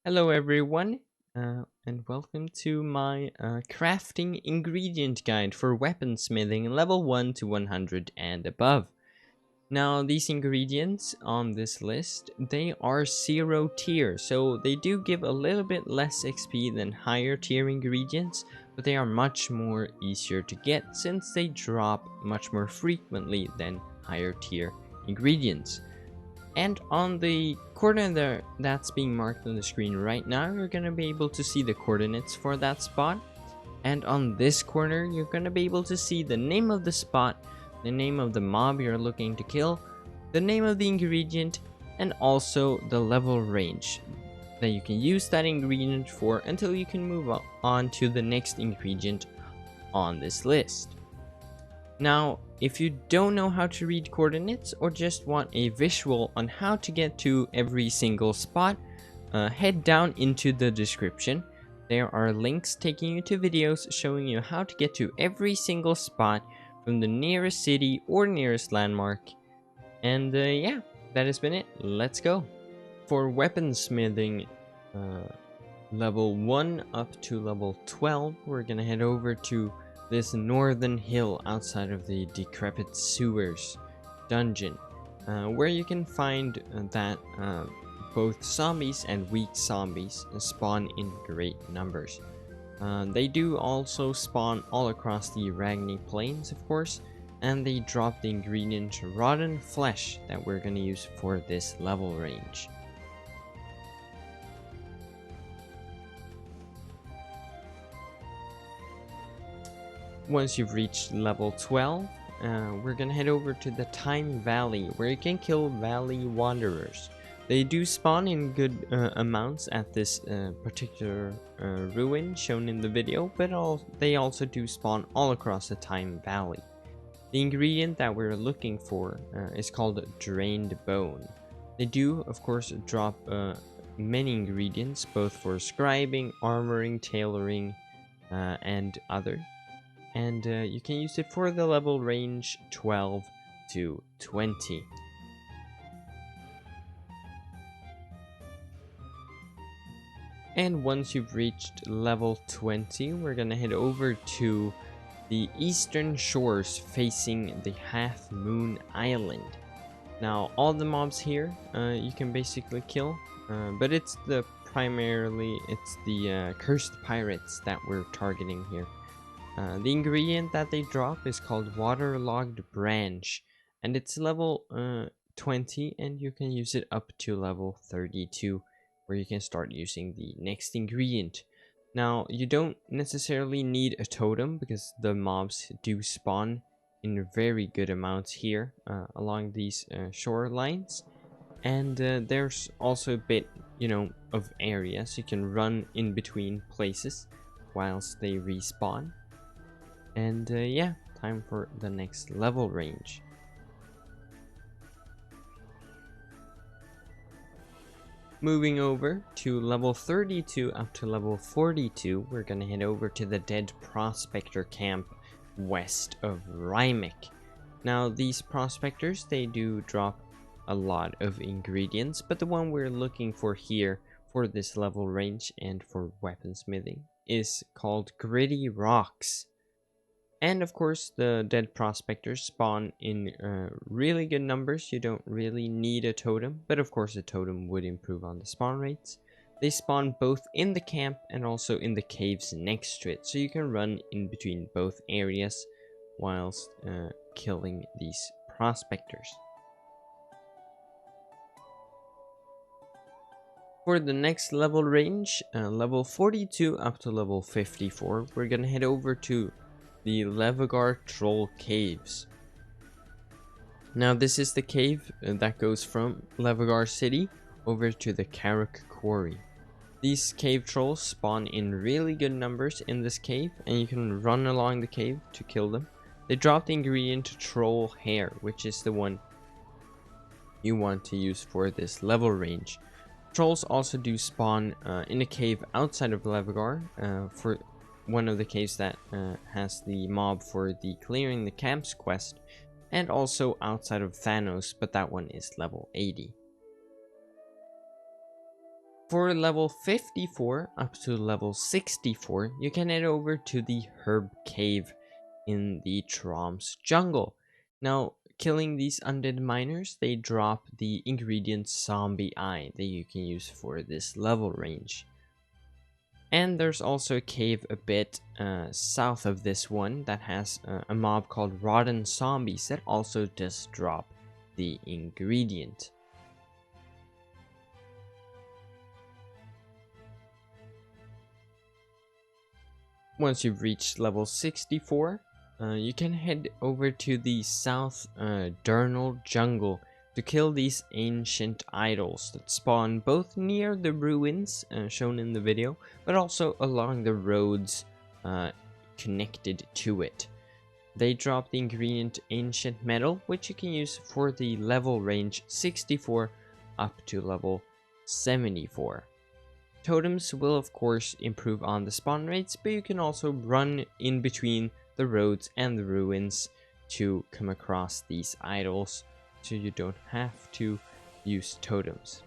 Hello everyone, and welcome to my crafting ingredient guide for weaponsmithing level 1 to 100 and above. Now these ingredients on this list, they are 0 tier, so they do give a little bit less XP than higher tier ingredients, but they are much more easier to get since they drop much more frequently than higher tier ingredients. And on the coordinate that's being marked on the screen right now, you're going to be able to see the coordinates for that spot. And on this corner, you're going to be able to see the name of the spot, the name of the mob you're looking to kill, the name of the ingredient, and also the level range that you can use that ingredient for until you can move on to the next ingredient on this list. Now, if you don't know how to read coordinates or just want a visual on how to get to every single spot, head down into the description. There are links taking you to videos showing you how to get to every single spot from the nearest city or nearest landmark. And yeah, that has been it. Let's go. For weaponsmithing level 1 up to level 12, we're gonna head over to this northern hill outside of the decrepit sewers dungeon, where you can find that both zombies and weak zombies spawn in great numbers. They do also spawn all across the Ragni plains, of course, and they drop the ingredient rotten flesh that we're going to use for this level range. Once you've reached level 12, we're gonna head over to the Time Valley, where you can kill Valley Wanderers. They do spawn in good amounts at this particular ruin shown in the video, but they also do spawn all across the Time Valley. The ingredient that we're looking for is called Drained Bone. They do, of course, drop many ingredients, both for scribing, armoring, tailoring, and other. And you can use it for the level range 12 to 20. And once you've reached level 20, we're gonna head over to the eastern shores facing the Half Moon Island. Now, all the mobs here you can basically kill, but it's the cursed pirates that we're targeting here. The ingredient that they drop is called Waterlogged Branch, and it's level 20, and you can use it up to level 32, where you can start using the next ingredient. Now, you don't necessarily need a totem, because the mobs do spawn in very good amounts here along these shorelines, and there's also a bit, of area, so you can run in between places whilst they respawn. And yeah, time for the next level range. Moving over to level 32 up to level 42, we're gonna head over to the Dead Prospector camp west of Rymek. Now, these prospectors, they do drop a lot of ingredients, but the one we're looking for here for this level range and for weaponsmithing is called Gritty Rocks. And of course, the dead prospectors spawn in really good numbers. You don't really need a totem, but of course a totem would improve on the spawn rates. They spawn both in the camp and also in the caves next to it, so you can run in between both areas whilst killing these prospectors. For the next level range, level 42 up to level 54, we're gonna head over to the Levagar Troll Caves. Now, this is the cave that goes from Levagar City over to the Karuk Quarry. These cave trolls spawn in really good numbers in this cave, and you can run along the cave to kill them. They drop the ingredient Troll Hair, which is the one you want to use for this level range. Trolls also do spawn in a cave outside of Levagar for one of the caves that has the mob for the clearing the camps quest, and also outside of Thanos, but that one is level 80. For level 54 up to level 64, you can head over to the Herb Cave in the Trom's jungle. Now, killing these undead miners, they drop the ingredient Zombie Eye that you can use for this level range. And there's also a cave a bit south of this one that has a mob called Rotten Zombies that also does drop the ingredient. Once you've reached level 64, you can head over to the South Durnal jungle to kill these ancient idols that spawn both near the ruins shown in the video, but also along the roads connected to it. They drop the ingredient Ancient Metal, which you can use for the level range 64 up to level 74. Totems will of course improve on the spawn rates, but you can also run in between the roads and the ruins to come across these idols, so you don't have to use totems.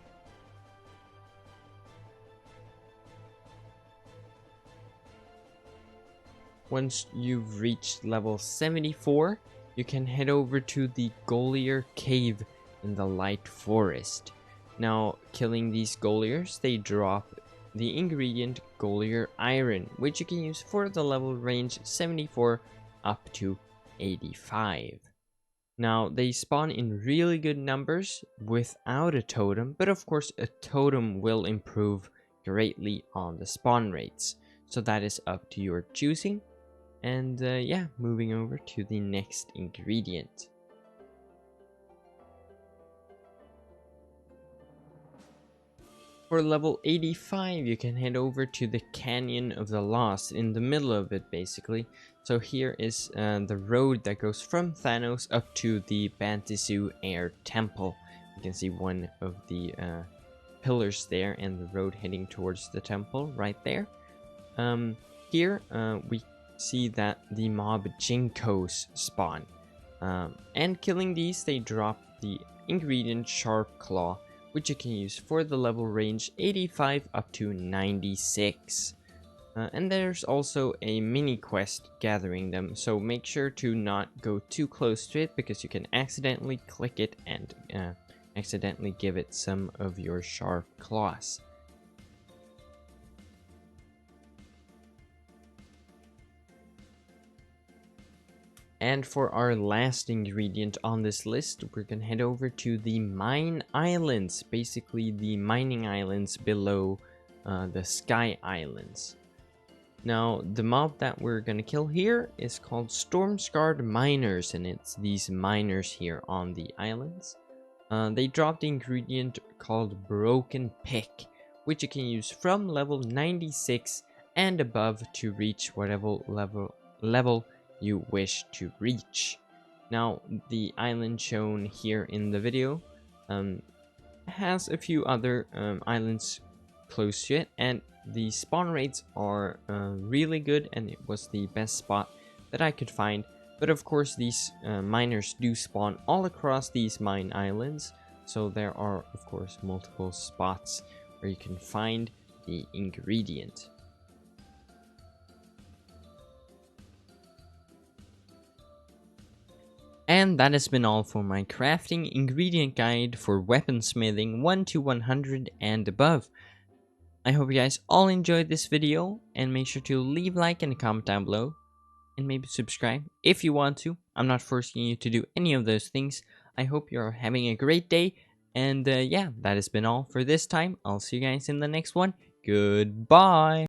Once you've reached level 74, you can head over to the Golier Cave in the Light Forest. Now, killing these Goliers, they drop the ingredient Golier Iron, which you can use for the level range 74 up to 85. Now, they spawn in really good numbers without a totem, but of course a totem will improve greatly on the spawn rates, so that is up to your choosing. And yeah, moving over to the next ingredient. For level 85, you can head over to the Canyon of the Lost, in the middle of it basically. So here is the road that goes from Thanos up to the Bantisu Air Temple. You can see one of the pillars there and the road heading towards the temple right there. Here we see that the mob Jinkos spawn. And killing these, they drop the ingredient Sharp Claw, which you can use for the level range 85 up to 96. And there's also a mini quest gathering them, so make sure to not go too close to it, because you can accidentally click it and accidentally give it some of your sharp claws. And for our last ingredient on this list, we're gonna head over to the Mine Islands, basically the mining islands below the Sky Islands. Now, the mob that we're gonna kill here is called Storm Scarred Miners, and it's these miners here on the islands. They drop the ingredient called Broken Pick, which you can use from level 96 and above to reach whatever level you wish to reach. Now, the island shown here in the video has a few other islands close to it, and the spawn rates are really good, and it was the best spot that I could find. But of course, these miners do spawn all across these mine islands, so there are of course multiple spots where you can find the ingredient. And that has been all for my crafting ingredient guide for weaponsmithing 1 to 100 and above. I hope you guys all enjoyed this video, and make sure to leave a like and a comment down below, and maybe subscribe if you want to. I'm not forcing you to do any of those things. I hope you're having a great day, and yeah, that has been all for this time. I'll see you guys in the next one. Goodbye!